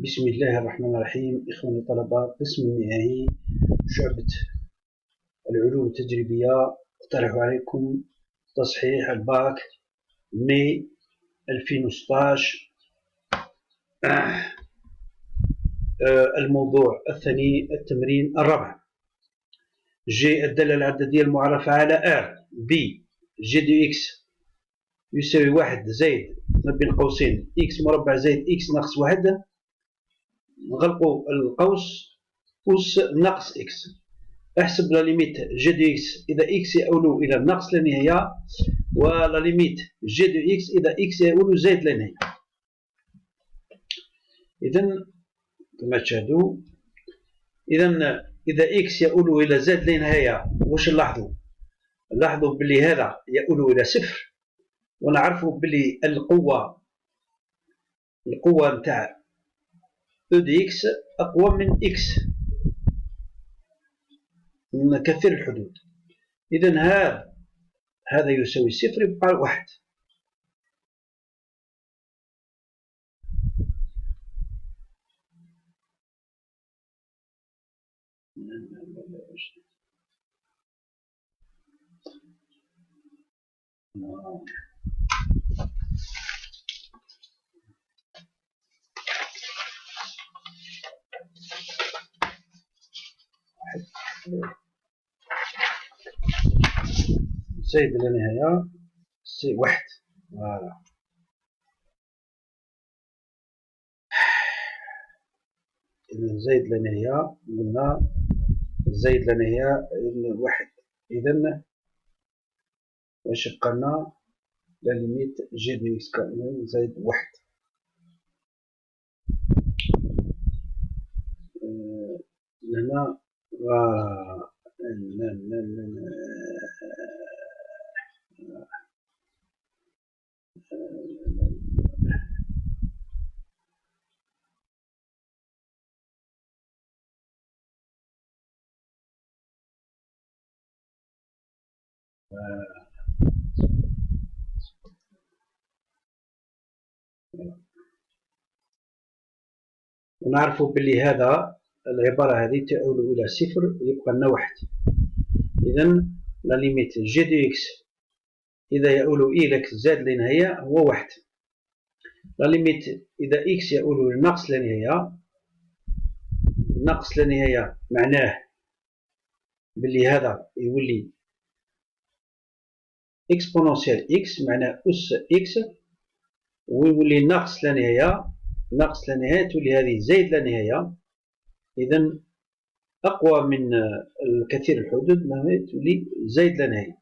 بسم الله الرحمن الرحيم. إخواني طلبة قسم النهائي شعبة العلوم التجريبية، أقترح عليكم تصحيح الباك ماي 2016. الموضوع الثاني التمرين الرابع. جي الدالة العددية المعرفة على R B جي دي إكس يساوي 1 زائد ما بين قوسين إكس مربع زائد إكس ناقص 1. نغلقوا القوس أس ناقص إكس. احسب لا ليميت جي دي إكس إذا إكس يؤول إلى الناقص لا نهاية، ولا ليميت جي دي إكس إذا إكس يؤول زائد لا نهاية. إذا كما تشاهدوا، إذا إكس يؤول إلى زائد لا نهاية واش نلاحظوا؟ نلاحظوا بلي هذا يؤول إلى صفر، ونعرفوا بلي القوة نتاع أو دي إكس أقوى من إكس من كثير الحدود. إذا هذا يساوي صفر، يبقى 1. زائد لا نهاية سي 1. فوالا. إذا زائد لا نهاية قلنا زائد لا نهاية 1. إذا واش يبقى لنا؟ لا ليميت جي دي إكس زائد 1. هنا ونعرفوا بلي هذا العبارة هذه تؤول إلى صفر، يبقى لنا 1. إذا لا ليميت جي دي إكس إذا يؤول إلى إكس زائد لا نهاية هو 1. لا ليميت إذا إكس يؤول إلى ناقص لا نهاية، ناقص لا نهاية معناه بلي هذا يولي إكسبونونسيال إكس، معناه أس إكس، ويولي ناقص لا نهاية. ناقص لا نهاية تولي هذه زائد لا نهاية. إذا أقوى من الكثير الحدود، تولي زائد لا نهاية.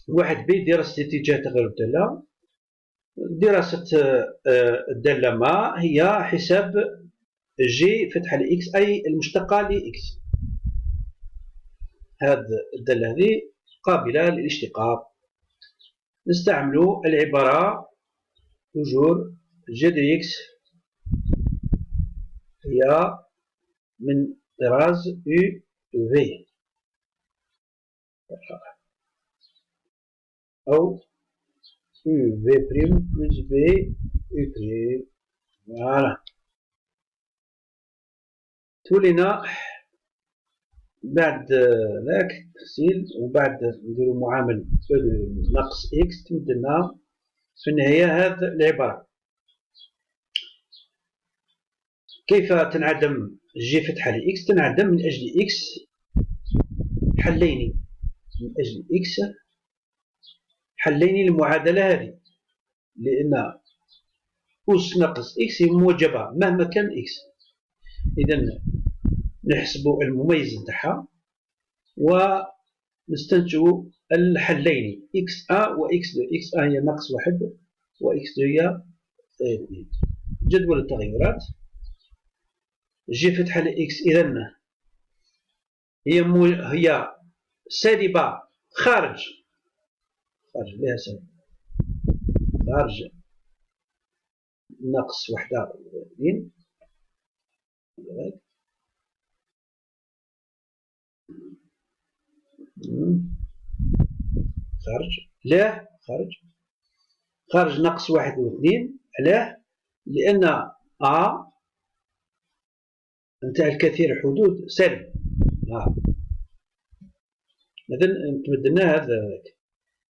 1 ب دراسة اتجاه تغير الدالة. دراسة الدالة ما هي حساب جي فتحة لإكس أي المشتقة لإكس. هذه الدالة هذه قابلة للاشتقاق. نستعمل العبارة توجور جي دي إكس هي من طراز U V أو U V بريم بلس V U بريم. فوالا. تولينا بعد ذاك تفصيل، وبعد نديرو معامل ناقص إكس تمدلنا في النهاية هذه العبارة. كيف تنعدم جي فتحة لإكس؟ تنعدم من أجل إكس حلين، من أجل إكس حلين للمعادلة هذه، لأن أس ناقص إكس هي موجبة مهما كان إكس. إذا نحسب المميز نتاعها ونستنتج الحلين إكس أ وإكس دو. إكس أ هي ناقص 1 وإكس دو هي 2. جدول التغيرات جي فتحة لإكس إذن هي سالبة خارج لها سالب خارج ناقص 1 خارج لا خارج خارج ناقص واحد واثنين. علاه؟ لأن أ نتاع الكثير الحدود سالب. إذا تبدلنا هذا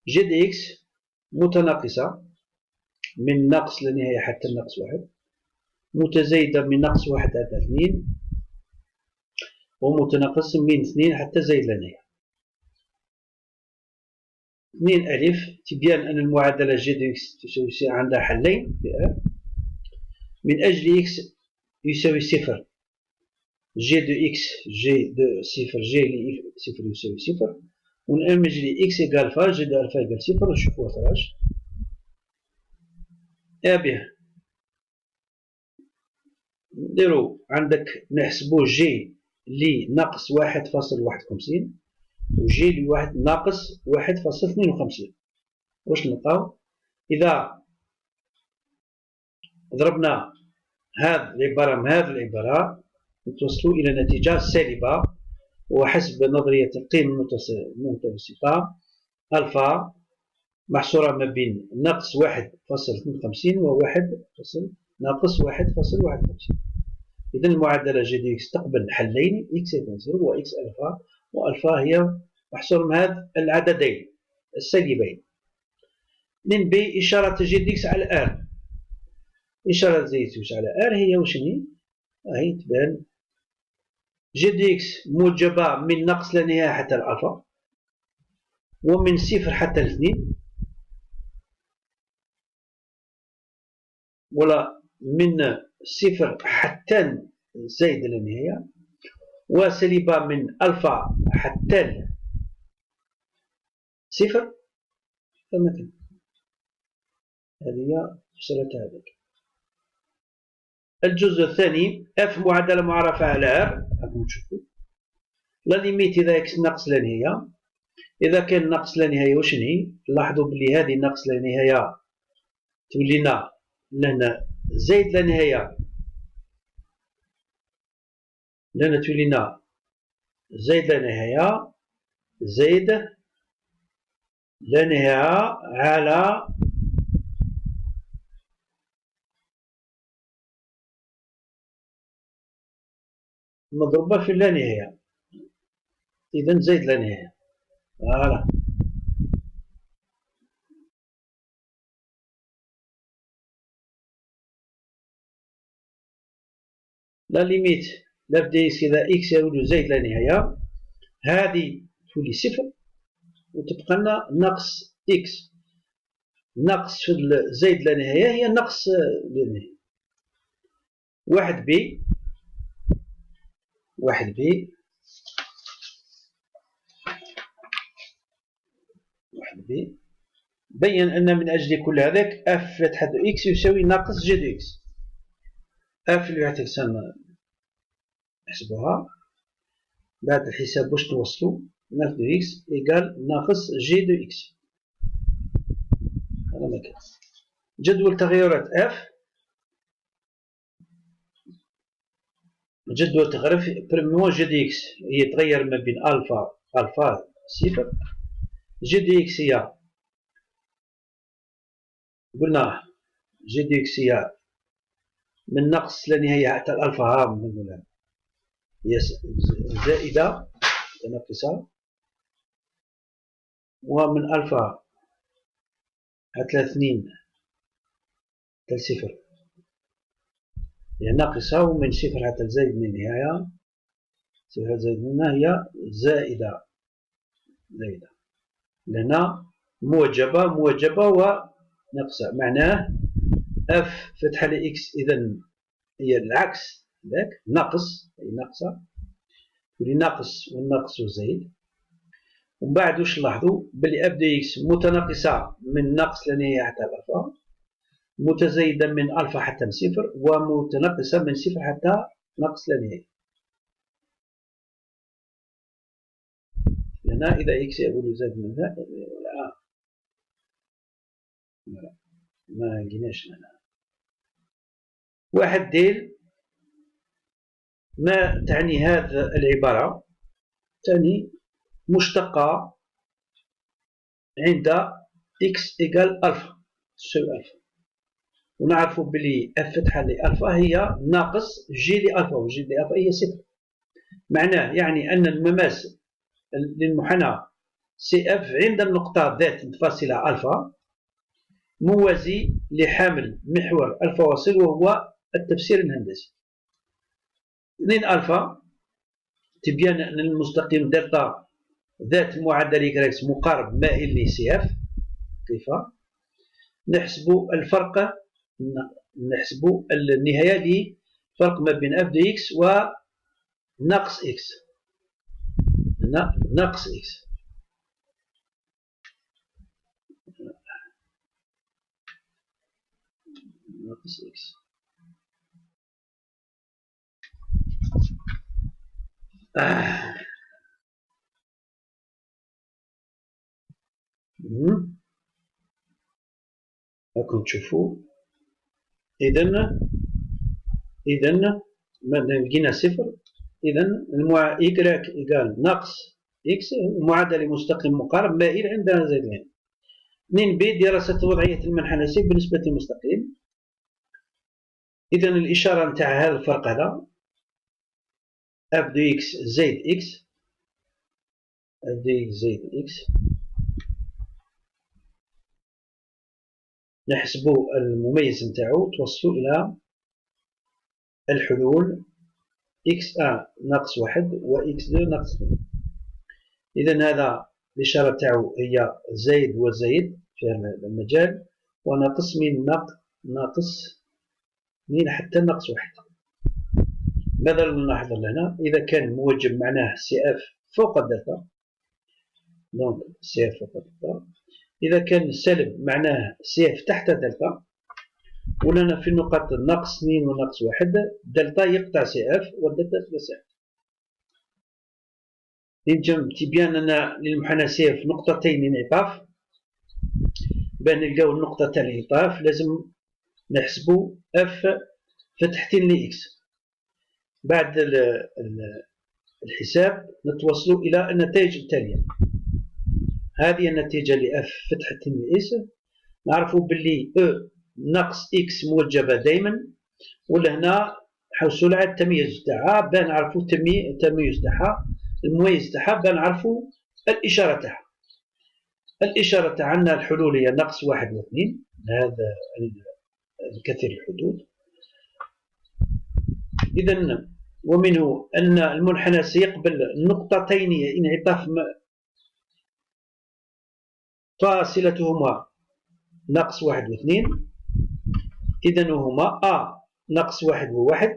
جي دي إكس متناقصة من ناقص لا نهاية حتى ناقص واحد، متزايدة من ناقص واحد حتى اثنين، ومتناقص من اثنين حتى زايد لا نهاية. 2 ألف تبين أن المعادلة جي دي إكس تساوي عندها حلين في أ. من أجل إكس يساوي صفر، جي دو إكس جي دو صفر جي لي صفر يساوي صفر، ونأمج لي إكس إيكال ألفا جي دو ألفا إيكال صفر. نشوفوها فراش به. نديرو عندك نحسبو جي لي ناقص 1.51 وجي لي ناقص 1.52. واش نلقاو؟ إذا ضربنا هذه العبارة مع هذه العبارة نتوصلوا إلى نتيجة سالبة، وحسب نظرية القيم المتوسطة ألفا محصورة ما بين ناقص 1.52 و ناقص 1.51. إذا المعادلة جي دي إكس تقبل حلين، إكس إيكال 0 و إكس ألفا، وألفا هي محصورة مع هذ العددين السالبين. 2 بي إشارة جي دي إكس على آر. إشارة جي دي إكس على آر هي وشني؟ هي تبان جي دي إكس موجبة من ناقص لا نهاية حتى الألفا، ومن صفر حتى الاثنين، ولا من صفر حتى زايد لا نهاية، وسالبة من ألفا حتى صفر. فمثلا هذه هي رسالة هذاك. الجزء الثاني اف معادلة معرفة على ار. راكم تشوفوا لا ليميت إذا اكس ناقص لا نهاية. إذا كان ناقص لا نهاية وشني؟ لاحظوا بلي هذه ناقص لا نهاية تولينا لهنا زايد لا نهاية، لهنا تولينا زايد لا نهاية زايد لا نهاية على مضروبة في لا نهاية. إذا زايد لا نهاية. فوالا لا ليميت لاف دي إكس إذا إكس يولي زايد لا نهاية، هذه تولي صفر وتبقى لنا ناقص إكس. ناقص في زايد لا نهاية هي ناقص لا نهاية. واحد بي بين أن من أجل كل هذاك اف فتحة إكس يساوي ناقص جي دو إكس. اف اللي راح نحسبوها بعد الحساب باش توصلوا ناف دو إكس إيكال ناقص جي دو إكس. هذا مكان جدول تغيرات اف. جدول تغير بريميوم جي دي إكس هي تغير ما بين ألفا صفر. جي دي إكس هي قلنا جي دي إكس هي من ناقص لا نهاية حتى الألفا. ها هي زائدة متناقصة، ومن ألفا حتى اثنين حتى صفر هي ناقصة، ومن صفر حتى زائد من النهاية صفر زائد منها هي زائدة. لهنا موجبة وناقصة، معناه اف فتحة لإكس إذا هي العكس ذاك ناقص، هي ناقصة تولي ناقص والناقص زايد. ومن بعد واش نلاحظوا بلي اف دي إكس متناقصة من ناقص لا نهاية حتى الألفا، متزايدة من ألفا حتى صفر، ومتناقصة من صفر حتى ناقص لا نهاية. هنا إذا إكس يقول زاد من ذا ما لقيناش هنا. واحد ديل ما تعني هذه العبارة؟ تعني مشتقة عند إكس إيكال ألفا. تساوي ألفا، ونعرفوا بلي اف فتحة لألفا هي ناقص جي لألفا، وجي لألفا هي صفر. معناه يعني أن المماس للمحنى سي اف عند النقطة ذات الفاصلة ألفا موازي لحامل محور ألفا واصل، وهو التفسير الهندسي. 2 ألفا تبين أن المستقيم دلتا ذات معدل إكس مقارب مائل لسي اف. كيف نحسب الفرق؟ نحسب النهاية لفرق ما بين اف دي اكس وناقص اكس، ناقص اكس. ناقص اكس راكم تشوفوا. إذن ما لقينا صفر، إذن إكراك إيكال ناقص إكس معادلة مستقيم مقارب مائل عندنا زائد العين. 2 بي دراسة وضعية المنحنى سي بالنسبة للمستقيم. إذن الإشارة نتاع هذا الفرق هذا اف دي إكس زائد إكس، اف دي إكس زائد إكس. نحسبوا المميز نتاعو، توصلوا إلى الحلول إكس ناقص 1 و إكس 2 ناقص 2. إذن هذا الإشارة تاعو هي زايد وزايد في هذا المجال، وناقص من ناقص 2 حتى ناقص 1. ماذا نلاحظ هنا؟ إذا كان موجب معناه سي اف فوق الدلتا، دونك سي اف فوق الدلتا. إذا كان سالب معناه سي اف تحت دلتا، ولنا في النقاط ناقص 2 وناقص 1 دلتا يقطع سي اف والدلتا تبقى سي اف. تبين أن للمحنى سي اف نقطتين انعطاف. باه نلقاو النقطة تاع الانعطاف لازم نحسبو اف فتحتين لإكس. بعد الحساب نتوصلوا إلى النتائج التالية. هذه النتيجة لإف فتحتين لإكس، نعرفوا باللي ناقص إكس موجبة دائما، ولا هنا حوصل على التمييز تاعها باه نعرفوا التمييز تاعها، المميز تاعها باه نعرفوا الإشارة تاعها. الإشارة تاع عندنا الحلول هي ناقص 1 و 2، هذا الكثير الحدود. إذن ومنه أن المنحنى سيقبل نقطتين انعطاف فاصلتهما ناقص 1 و 2. إذن هما ناقص 1 و 1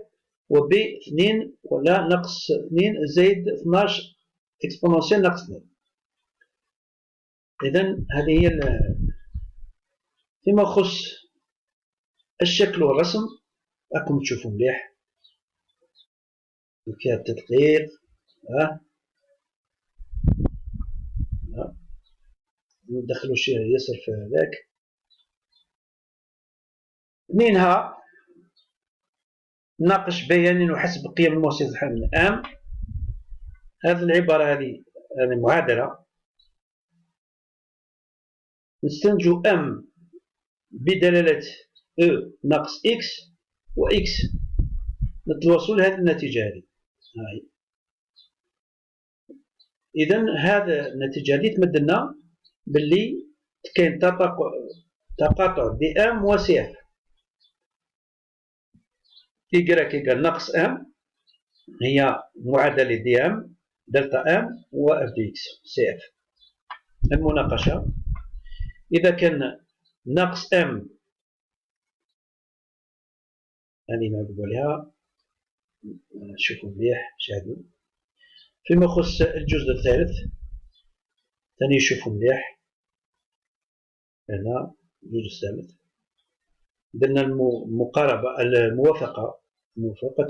و ب 2 ولا ناقص 2 زائد 12 إكسبونونسيال ناقص 2. إذن هذه هي فيما يخص الشكل والرسم. راكم تشوفوا مليح فيها التدقيق. ندخلوا شيء يسر في هذاك. منها ناقش بيان وحسب قيم الموصل الحمل الآن. هذه العبارة هذه معادلة نستنتج ام بدلالة او ناقص اكس و اكس نتوصل لهذه النتيجة هذه. إذن هذا النتيجة هذه تمدلنا باللي كاين تقاطع دي ام و سي اف. إيكغيك إيكال ناقص ام هي معادلة دي ام دلتا ام و اف دي اكس سي اف. المناقشة إذا كان ناقص ام هذه نعقبوا عليها، شوفوا مليح شاهدوا. فيما يخص الجزء الثالث ثاني شوفوا مليح هنا الجزء الثالث درنا المقاربة الموافقة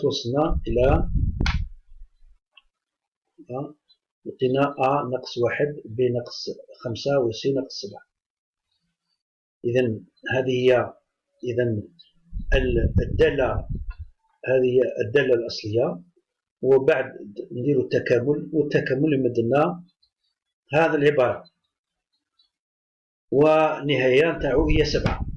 توصلنا إلى لقينا ناقص 1 ب ناقص 5 و سي ناقص 7. إذن هذه هي الدالة، هذه هي الدالة الأصلية. وبعد نديرو التكامل، والتكامل يمدلنا هذه العبارة، ونهاية نتاعو هي 7.